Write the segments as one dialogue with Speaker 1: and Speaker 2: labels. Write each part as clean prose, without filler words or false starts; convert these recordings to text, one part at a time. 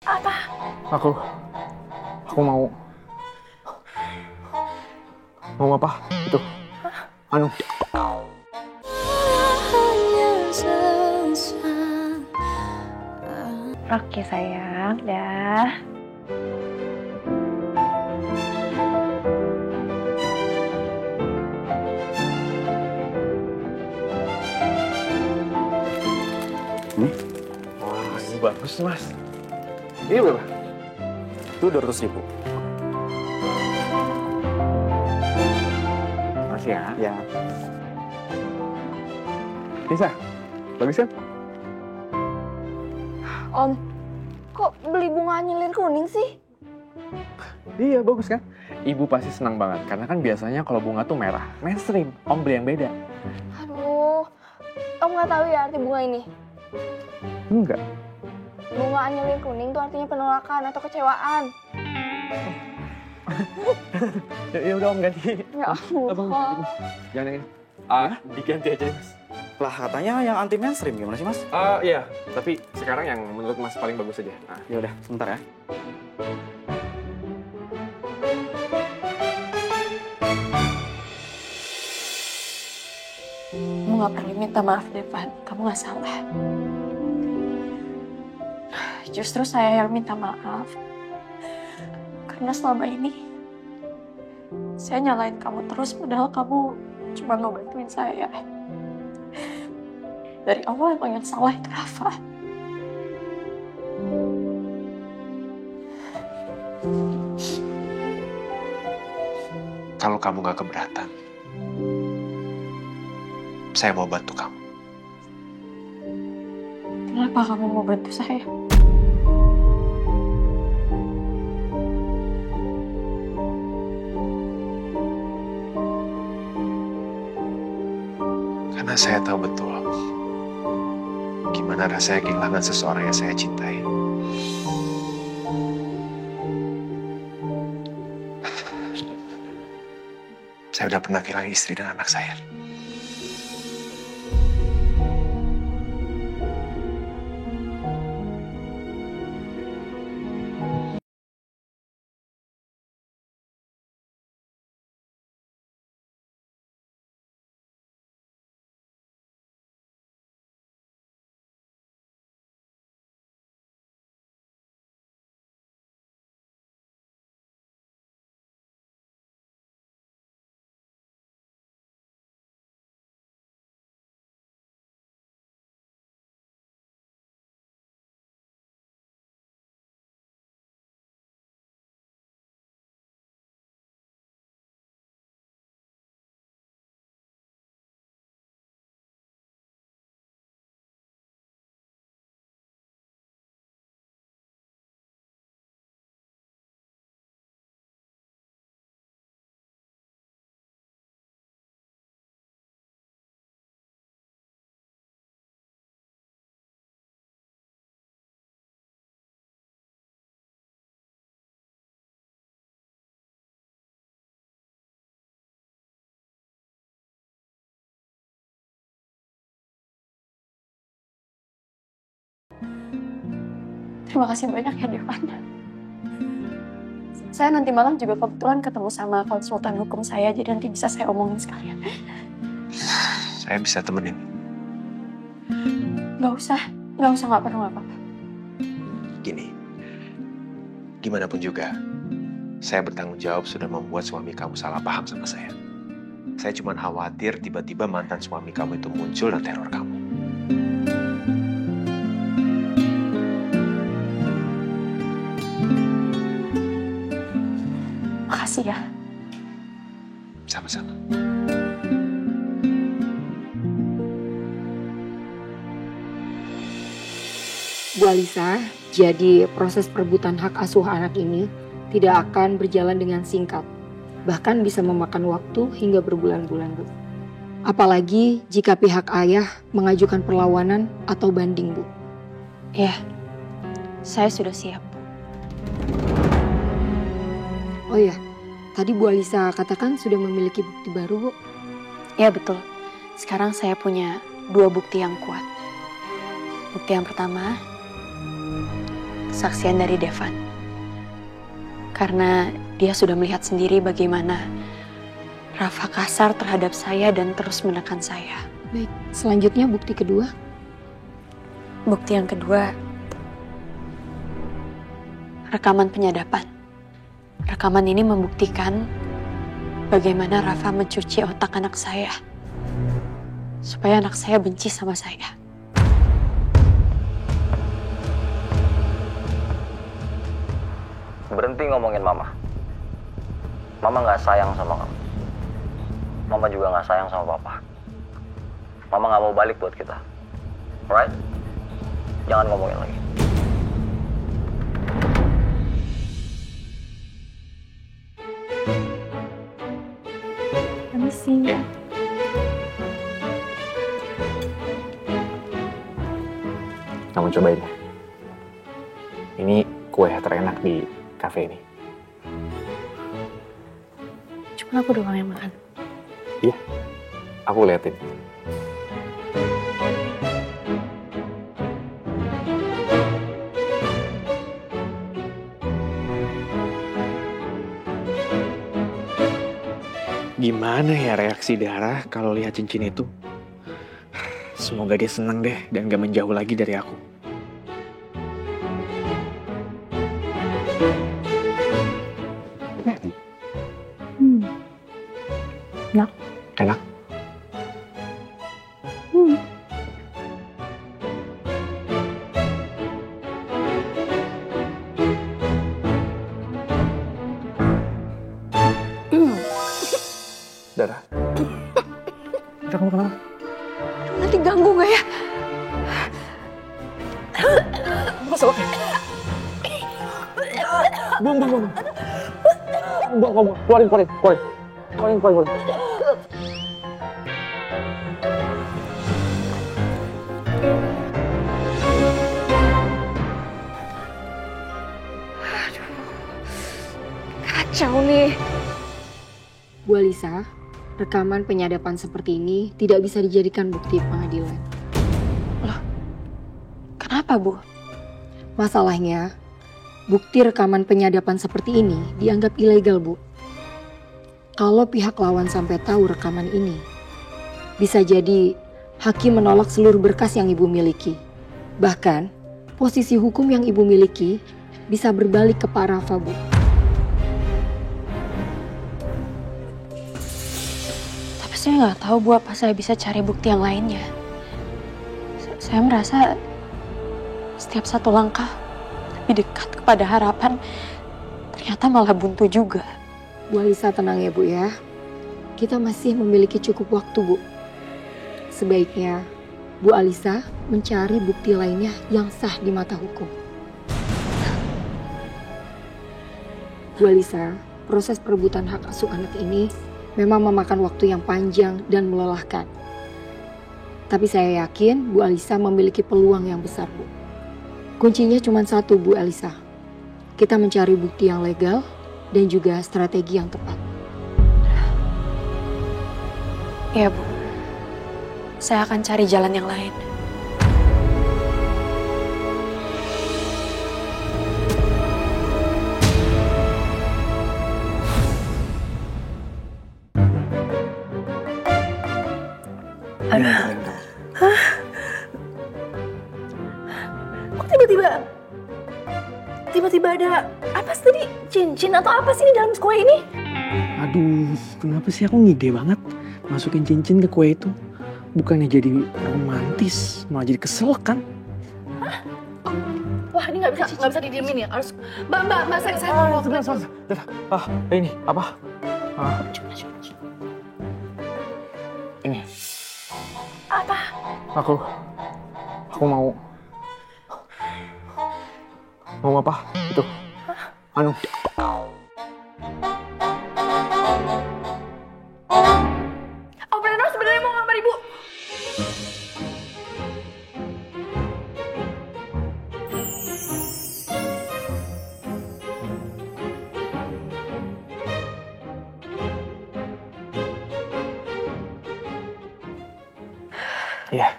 Speaker 1: Apa?
Speaker 2: Aku mau apa? Itu. Anu.
Speaker 1: Oke sayang, dah.
Speaker 2: Wah, ini bagus nih, Mas. Ini berapa?
Speaker 3: Itu 200.000.
Speaker 2: Makasih ya.
Speaker 3: Ya.
Speaker 2: Bisa? Bagus kan?
Speaker 4: Om, kok beli bunga nyilir kuning sih?
Speaker 2: Iya, bagus kan? Ibu pasti senang banget, karena kan biasanya kalau bunga tuh merah. Mainstream, Om beli yang beda.
Speaker 4: Aduh, Om nggak tahu ya arti bunga ini?
Speaker 2: Enggak.
Speaker 4: Bunga nyilir kuning tuh artinya penolakan atau kecewaan.
Speaker 2: Ya udah Om ganti.
Speaker 4: Ya
Speaker 2: Abang,
Speaker 4: Allah.
Speaker 2: jangan ini. Diganti aja, Mas.
Speaker 3: Lah katanya yang anti mainstream gimana sih, Mas?
Speaker 2: Iya, tapi sekarang yang menurut Mas paling bagus aja. Nah.
Speaker 3: Ya udah, sebentar ya.
Speaker 1: Kamu gak perlu minta maaf, Devan. Kamu gak salah. Justru saya yang minta maaf. Karena selama ini, saya nyalain kamu terus, padahal kamu cuma ngebantuin saya. Dari awal emang yang salah itu Rafa.
Speaker 5: Kalau kamu gak keberatan, saya mau bantu kamu.
Speaker 1: Kenapa kamu mau bantu saya?
Speaker 5: Karena saya tahu betul gimana rasanya kehilangan seseorang yang saya cintai. Saya udah pernah kehilangan istri dan anak saya.
Speaker 1: Terima kasih banyak ya, Devan. Saya nanti malam juga kebetulan ketemu sama konsultan hukum saya, jadi nanti bisa saya omongin sekalian.
Speaker 5: Saya bisa temenin.
Speaker 1: Nggak usah, nggak perlu, nggak apa-apa.
Speaker 5: Gini, gimana pun juga, saya bertanggung jawab sudah membuat suami kamu salah paham sama saya. Saya cuma khawatir tiba-tiba mantan suami kamu itu muncul dan teror kamu.
Speaker 1: Makasih ya.
Speaker 5: Sama-sama.
Speaker 6: Bu Alisa, jadi proses perebutan hak asuh anak ini tidak akan berjalan dengan singkat. Bahkan bisa memakan waktu hingga berbulan-bulan, Bu. Apalagi jika pihak ayah mengajukan perlawanan atau banding, Bu.
Speaker 1: Ya, saya sudah siap.
Speaker 6: Oh iya, tadi Bu Alisa katakan sudah memiliki bukti baru, Bu.
Speaker 1: Ya betul. Sekarang saya punya 2 bukti yang kuat. Bukti yang pertama, kesaksian dari Devan. Karena dia sudah melihat sendiri bagaimana Rafa kasar terhadap saya dan terus menekan saya.
Speaker 6: Baik, selanjutnya bukti kedua.
Speaker 1: Bukti yang kedua, rekaman penyadapan. Rekaman ini membuktikan bagaimana Rafa mencuci otak anak saya. Supaya anak saya benci sama saya.
Speaker 7: Berhenti ngomongin Mama. Mama nggak sayang sama kamu. Mama juga nggak sayang sama Papa. Mama nggak mau balik buat kita. Alright? Jangan ngomongin lagi.
Speaker 1: Permisi.
Speaker 2: Kamu cobain ya. Ini kue terenak di kafe ini.
Speaker 1: Cuma aku doang yang makan.
Speaker 2: Iya, aku liatin. Gimana ya reaksi Dara kalau lihat cincin itu? Semoga dia senang deh dan gak menjauh lagi dari aku.
Speaker 1: Enak.
Speaker 2: Enak. Dara. Dara, kamu kenapa?
Speaker 1: Nanti ganggu gak ya?
Speaker 2: Masa oke? Buang. Keluarin.
Speaker 1: Kacau nih.
Speaker 6: Bu Alisa, rekaman penyadapan seperti ini tidak bisa dijadikan bukti pengadilan.
Speaker 1: Kenapa, Bu?
Speaker 6: Masalahnya, bukti rekaman penyadapan seperti ini dianggap ilegal, Bu. Kalau pihak lawan sampai tahu rekaman ini, bisa jadi hakim menolak seluruh berkas yang Ibu miliki. Bahkan, posisi hukum yang Ibu miliki bisa berbalik ke Pak Rafa, Bu.
Speaker 1: Tapi saya nggak tahu, Bu, apa saya bisa cari bukti yang lainnya. Saya merasa setiap satu langkah lebih dekat kepada harapan, ternyata malah buntu juga.
Speaker 6: Bu Alisa tenang ya Bu ya. Kita masih memiliki cukup waktu Bu. Sebaiknya Bu Alisa mencari bukti lainnya yang sah di mata hukum. Bu Alisa, proses perebutan hak asuh anak ini memang memakan waktu yang panjang dan melelahkan. Tapi saya yakin Bu Alisa memiliki peluang yang besar Bu. Kuncinya cuma satu Bu Alisa. Kita mencari bukti yang legal dan juga strategi yang tepat.
Speaker 1: Iya, Bu. Saya akan cari jalan yang lain.
Speaker 8: Kok tiba-tiba ada apa sih tadi? Cincin atau apa sih di dalam kue ini?
Speaker 2: Aduh, kenapa sih aku ngide banget masukin cincin ke kue itu? Bukannya jadi romantis, malah jadi kesel kan?
Speaker 8: Wah, ini nggak bisa didiemin ya. Harus Mbak, saya mau
Speaker 2: Sebentar. Ini apa? Ini.
Speaker 8: Apa?
Speaker 2: Aku mau apa? Itu. Anu.
Speaker 8: Operator sebenarnya mau ngambar Ibu.
Speaker 2: Iya.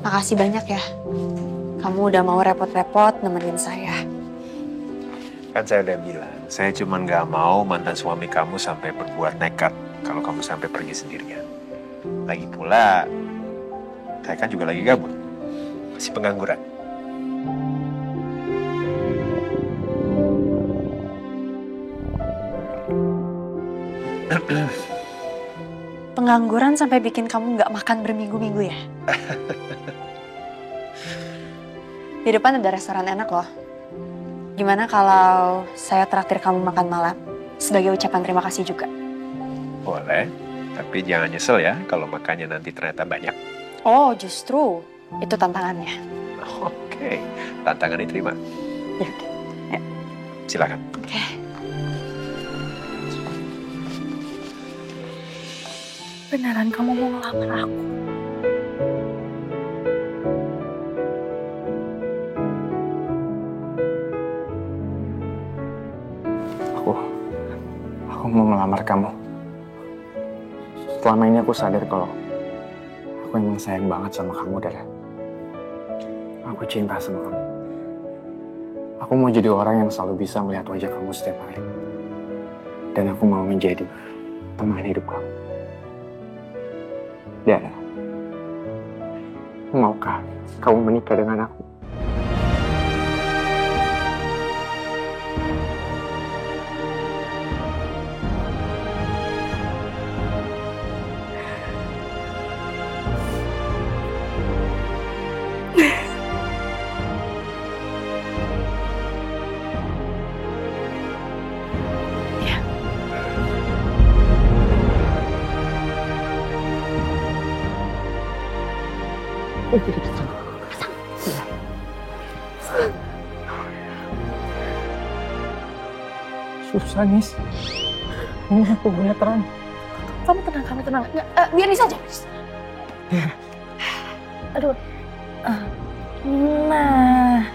Speaker 1: Makasih banyak ya. Kamu udah mau repot-repot nemenin saya.
Speaker 5: Kan saya udah bilang, saya cuma nggak mau mantan suami kamu sampai berbuat nekat kalau kamu sampai pergi sendirian. Lagi pula, saya kan juga lagi gabut, masih pengangguran.
Speaker 1: Pengangguran sampai bikin kamu nggak makan berminggu-minggu ya? Di depan ada restoran enak loh. Gimana kalau saya traktir kamu makan malam sebagai ucapan terima kasih juga?
Speaker 5: Boleh, tapi jangan nyesel ya kalau makannya nanti ternyata banyak.
Speaker 1: Oh, justru itu tantangannya.
Speaker 5: Oke, tantangan diterima.
Speaker 1: Ya, oke. Ayo.
Speaker 5: Silakan.
Speaker 1: Oke. Beneran kamu mau ngelamar aku?
Speaker 3: Aku mau melamar kamu. Selama ini aku sadar kalau aku emang sayang banget sama kamu, Dara. Aku cinta sama kamu. Aku mau jadi orang yang selalu bisa melihat wajah kamu setiap hari. Dan aku mau menjadi teman hidup kamu. Dara, maukah kamu menikah dengan aku? Susah, Nis. Ini aku terang.
Speaker 8: Kamu tenang. Nggak, biarin saja. Aduh. Nah.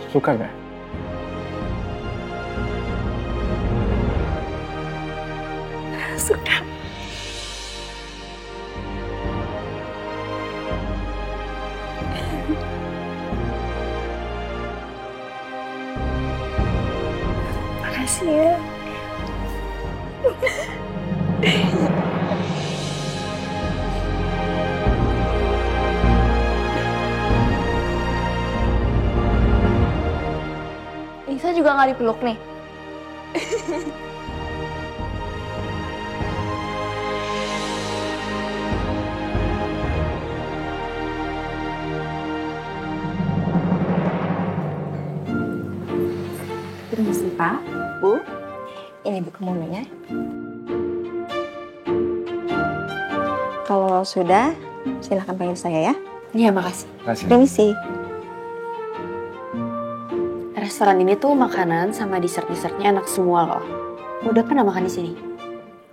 Speaker 3: Suka gak?
Speaker 8: Suka. Makasih ya.
Speaker 4: Lisa juga nggak dipeluk nih.
Speaker 8: Permisi Pak, Bu. Ini buku menunya. Kalau sudah, silakan panggil saya ya.
Speaker 1: Iya, makasih.
Speaker 8: Permisi.
Speaker 1: Restoran ini tuh makanan sama dessert-dessertnya enak semua loh. Udah pernah makan di sini?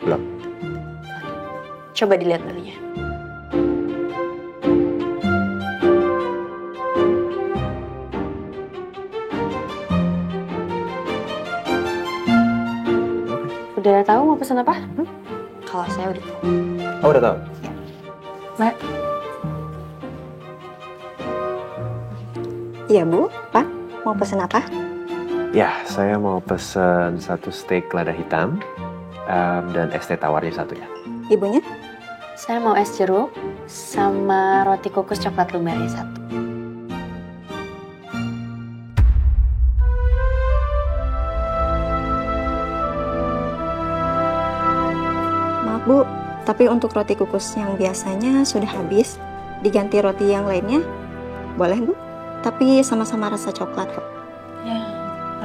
Speaker 5: Belum.
Speaker 1: Coba dilihat menunya. Udah tahu mau pesan apa? Kalau saya udah tahu.
Speaker 5: Oh, udah tahu.
Speaker 1: Mbak,
Speaker 8: Iya Bu, Pak. Mau pesan apa?
Speaker 5: Ya, saya mau pesen 1 steak lada hitam dan es teh tawarnya 1 ya.
Speaker 8: Ibunya?
Speaker 1: saya mau es jeruk sama roti kukus coklat lumernya 1.
Speaker 8: Maaf Bu, tapi untuk roti kukus yang biasanya sudah habis. Diganti roti yang lainnya, boleh Bu? Tapi sama-sama rasa coklat kok.
Speaker 1: Ya,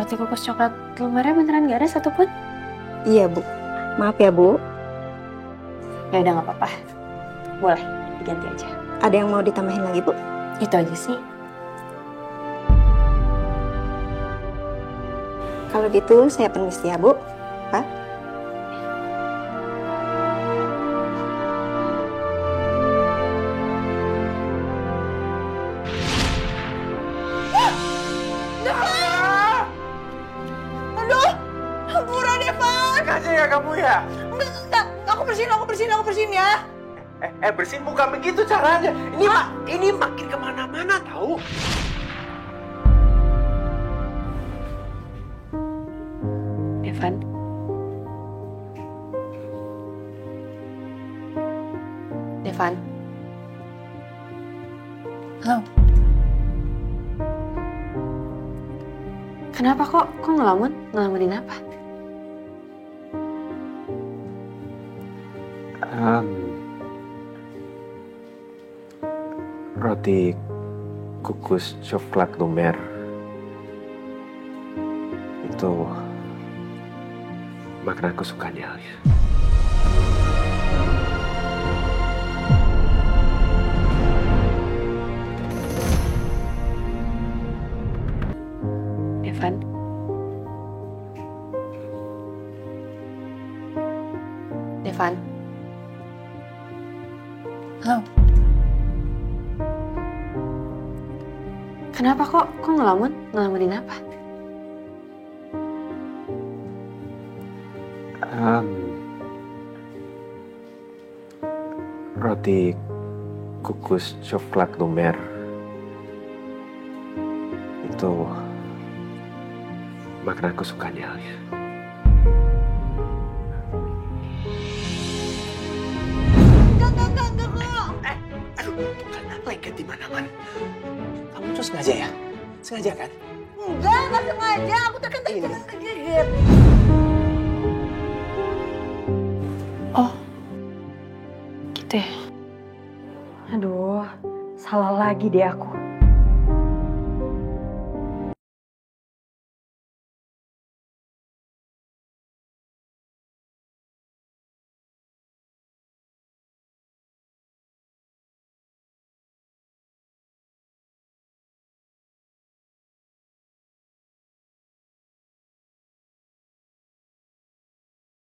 Speaker 1: roti kukus coklat lumernya beneran gak ada satupun?
Speaker 8: Iya Bu, maaf ya Bu.
Speaker 1: Ya udah gak apa-apa. Boleh, diganti aja.
Speaker 8: Ada yang mau ditambahin lagi Bu?
Speaker 1: Itu aja sih.
Speaker 8: Kalau gitu saya permisi ya Bu, Pak.
Speaker 2: Kasih ya kamu ya?
Speaker 9: enggak. Aku bersihin ya.
Speaker 5: Bersihin bukan begitu caranya. Ini makin kemana-mana tahu.
Speaker 1: Devan. Devan. Halo. Kenapa kok ngelamun? Ngelamunin apa?
Speaker 5: Roti kukus coklat lumer itu makanan kesukaannya Alia.
Speaker 1: Devan. Devan. Halo. Kenapa kok ngelamun? Ngelamunin apa?
Speaker 5: Roti kukus coklat lumer itu makanan kesukaannya Alia.
Speaker 9: Enggak.
Speaker 2: Aduh, kenapa lengket di mana-mana? Kamu tuh sengaja ya? Sengaja kan?
Speaker 9: Enggak sengaja. Aku terkejut.
Speaker 1: Oh, gitu ya? Aduh, salah lagi deh aku.